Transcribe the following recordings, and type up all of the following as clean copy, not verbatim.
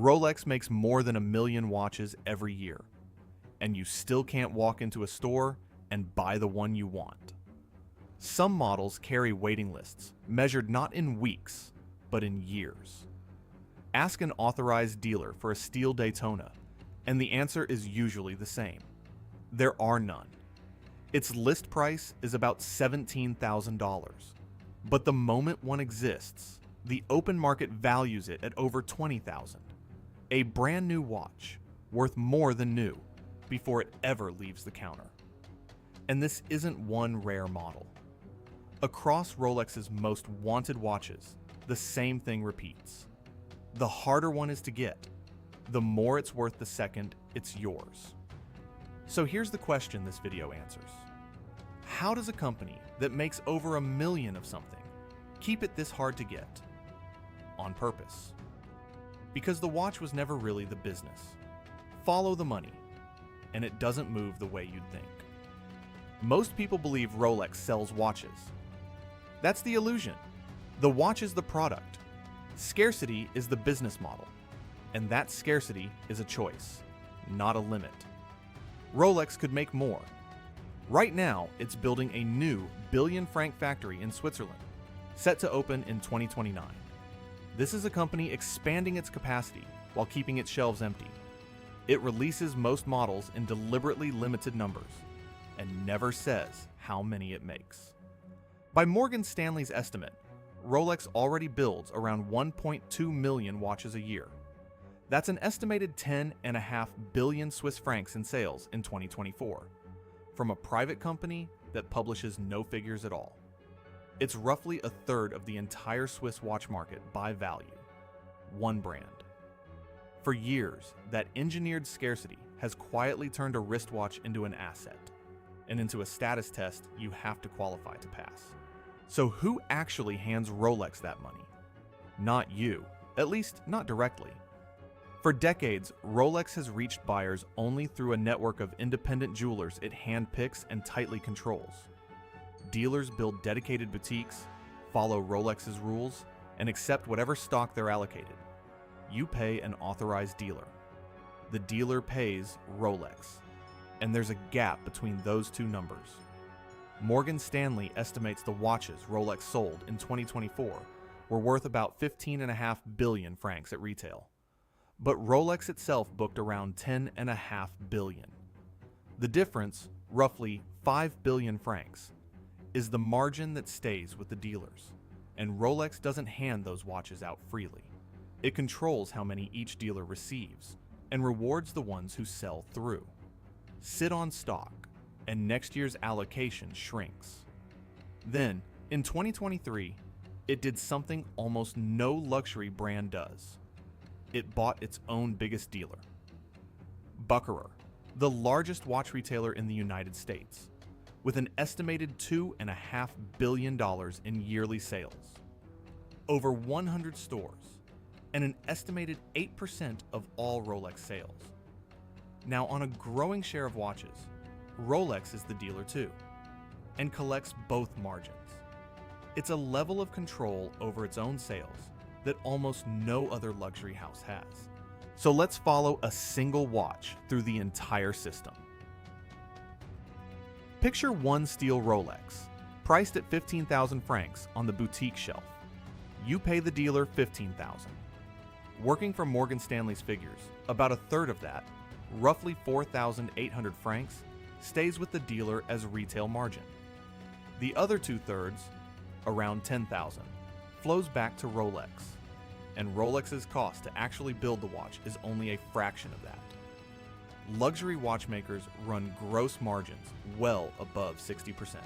Rolex makes more than 1 million watches every year, and you still can't walk into a store and buy the one you want. Some models carry waiting lists, measured not in weeks, but in years. Ask an authorized dealer for a steel Daytona, and the answer is usually the same. There are none. Its list price is about $17,000. But the moment one exists, the open market values it at over $20,000. A brand new watch, worth more than new, before it ever leaves the counter. And this isn't one rare model. Across Rolex's most wanted watches, the same thing repeats. The harder one is to get, the more it's worth the second it's yours. So here's the question this video answers. How does a company that makes over 1 million of something keep it this hard to get? On purpose. Because the watch was never really the business. Follow the money, and it doesn't move the way you'd think. Most people believe Rolex sells watches. That's the illusion. The watch is the product. Scarcity is the business model, and that scarcity is a choice, not a limit. Rolex could make more. Right now, it's building a new billion-franc factory in Switzerland, set to open in 2029. This is a company expanding its capacity while keeping its shelves empty. It releases most models in deliberately limited numbers and never says how many it makes. By Morgan Stanley's estimate, Rolex already builds around 1.2 million watches a year. That's an estimated 10.5 billion Swiss francs in sales in 2024, from a private company that publishes no figures at all. It's roughly a third of the entire Swiss watch market by value. One brand. For years, that engineered scarcity has quietly turned a wristwatch into an asset, and into a status test you have to qualify to pass. So who actually hands Rolex that money? Not you, at least not directly. For decades, Rolex has reached buyers only through a network of independent jewelers it handpicks and tightly controls. Dealers build dedicated boutiques, follow Rolex's rules, and accept whatever stock they're allocated. You pay an authorized dealer. The dealer pays Rolex, and there's a gap between those two numbers. Morgan Stanley estimates the watches Rolex sold in 2024 were worth about 15.5 billion francs at retail. But Rolex itself booked around 10.5 billion. The difference, roughly 5 billion francs, is the margin that stays with the dealers, and Rolex doesn't hand those watches out freely. It controls how many each dealer receives and rewards the ones who sell through. Sit on stock, and next year's allocation shrinks. Then, in 2023, it did something almost no luxury brand does. It bought its own biggest dealer. Bucherer, the largest watch retailer in the United States, with an estimated $2.5 billion in yearly sales, over 100 stores, and an estimated 8% of all Rolex sales. Now, on a growing share of watches, Rolex is the dealer too, and collects both margins. It's a level of control over its own sales that almost no other luxury house has. So let's follow a single watch through the entire system. Picture one steel Rolex, priced at 15,000 francs on the boutique shelf. You pay the dealer 15,000. Working from Morgan Stanley's figures, about a third of that, roughly 4,800 francs, stays with the dealer as retail margin. The other 2/3, around 10,000, flows back to Rolex, and Rolex's cost to actually build the watch is only a fraction of that. Luxury watchmakers run gross margins well above 60%.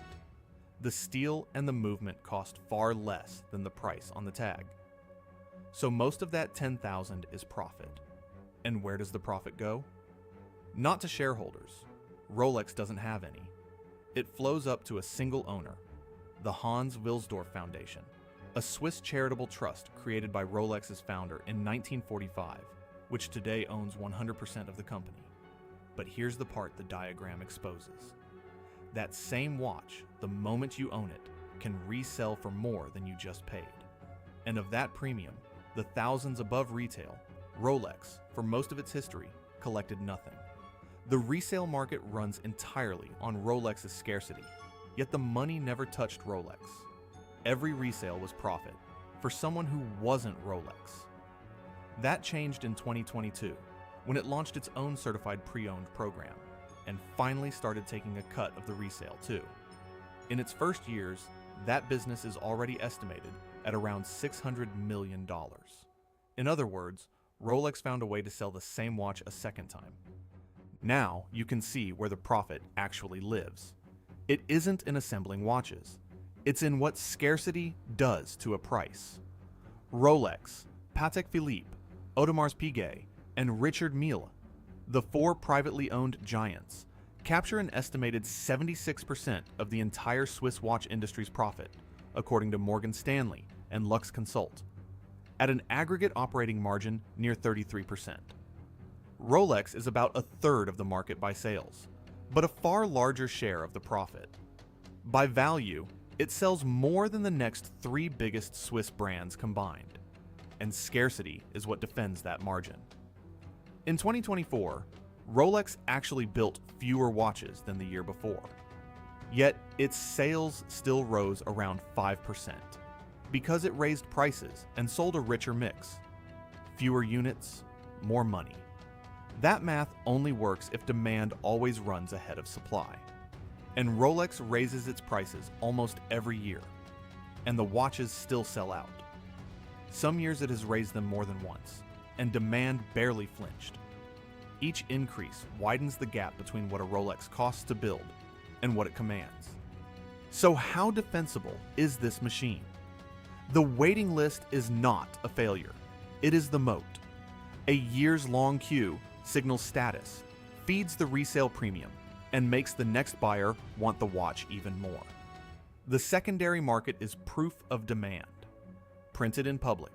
The steel and the movement cost far less than the price on the tag. So most of that 10,000 is profit. And where does the profit go? Not to shareholders. Rolex doesn't have any. It flows up to a single owner, the Hans Wilsdorf Foundation, a Swiss charitable trust created by Rolex's founder in 1945, which today owns 100% of the company. But here's the part the diagram exposes. That same watch, the moment you own it, can resell for more than you just paid. And of that premium, the thousands above retail, Rolex, for most of its history, collected nothing. The resale market runs entirely on Rolex's scarcity, yet the money never touched Rolex. Every resale was profit for someone who wasn't Rolex. That changed in 2022, when it launched its own certified pre-owned program, and finally started taking a cut of the resale too. In its first years, that business is already estimated at around $600 million. In other words, Rolex found a way to sell the same watch a second time. Now you can see where the profit actually lives. It isn't in assembling watches. It's in what scarcity does to a price. Rolex, Patek Philippe, Audemars Piguet, and Richard Mille, the four privately owned giants, capture an estimated 76% of the entire Swiss watch industry's profit, according to Morgan Stanley and LuxeConsult, at an aggregate operating margin near 33%. Rolex is about a third of the market by sales, but a far larger share of the profit. By value, it sells more than the next three biggest Swiss brands combined, and scarcity is what defends that margin. In 2024, Rolex actually built fewer watches than the year before. Yet, its sales still rose around 5%, because it raised prices and sold a richer mix. Fewer units, more money. That math only works if demand always runs ahead of supply. And Rolex raises its prices almost every year, and the watches still sell out. Some years it has raised them more than once, and demand barely flinched. Each increase widens the gap between what a Rolex costs to build and what it commands. So how defensible is this machine? The waiting list is not a failure. It is the moat. A years-long queue signals status, feeds the resale premium, and makes the next buyer want the watch even more. The secondary market is proof of demand, printed in public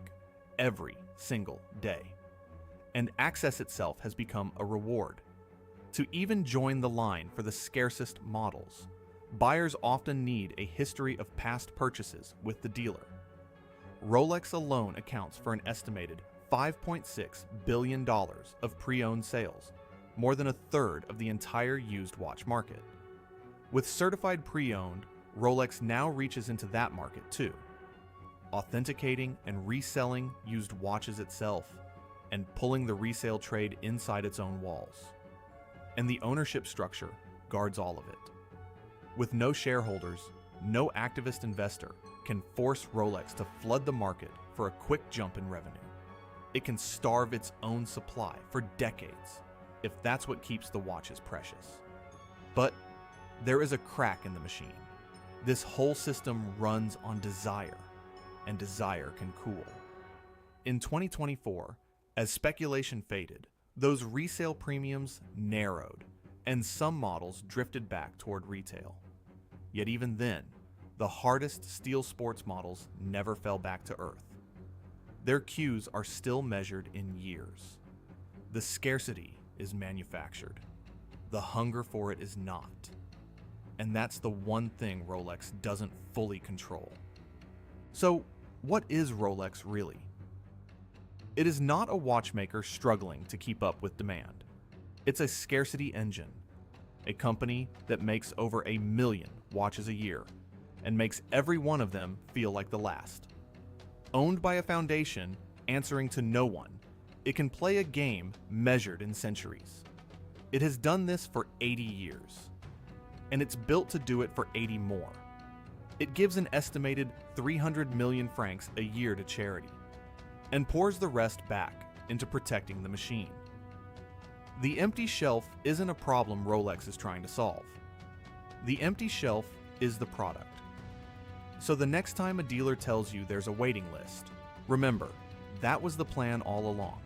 every single day. And access itself has become a reward. To even join the line for the scarcest models, buyers often need a history of past purchases with the dealer. Rolex alone accounts for an estimated $5.6 billion of pre-owned sales, more than a third of the entire used watch market. With certified pre-owned, Rolex now reaches into that market too, authenticating and reselling used watches itself, and pulling the resale trade inside its own walls. And the ownership structure guards all of it. With no shareholders, no activist investor can force Rolex to flood the market for a quick jump in revenue. It can starve its own supply for decades, if that's what keeps the watches precious. But there is a crack in the machine. This whole system runs on desire, and desire can cool. In 2024, as speculation faded, those resale premiums narrowed, and some models drifted back toward retail. Yet even then, the hardest steel sports models never fell back to earth. Their queues are still measured in years. The scarcity is manufactured. The hunger for it is not. And that's the one thing Rolex doesn't fully control. So, what is Rolex really? It is not a watchmaker struggling to keep up with demand. It's a scarcity engine, a company that makes over 1 million watches a year and makes every one of them feel like the last. Owned by a foundation answering to no one, it can play a game measured in centuries. It has done this for 80 years, and it's built to do it for 80 more. It gives an estimated 300 million francs a year to charity, and pours the rest back into protecting the machine. The empty shelf isn't a problem Rolex is trying to solve. The empty shelf is the product. So the next time a dealer tells you there's a waiting list, remember, that was the plan all along.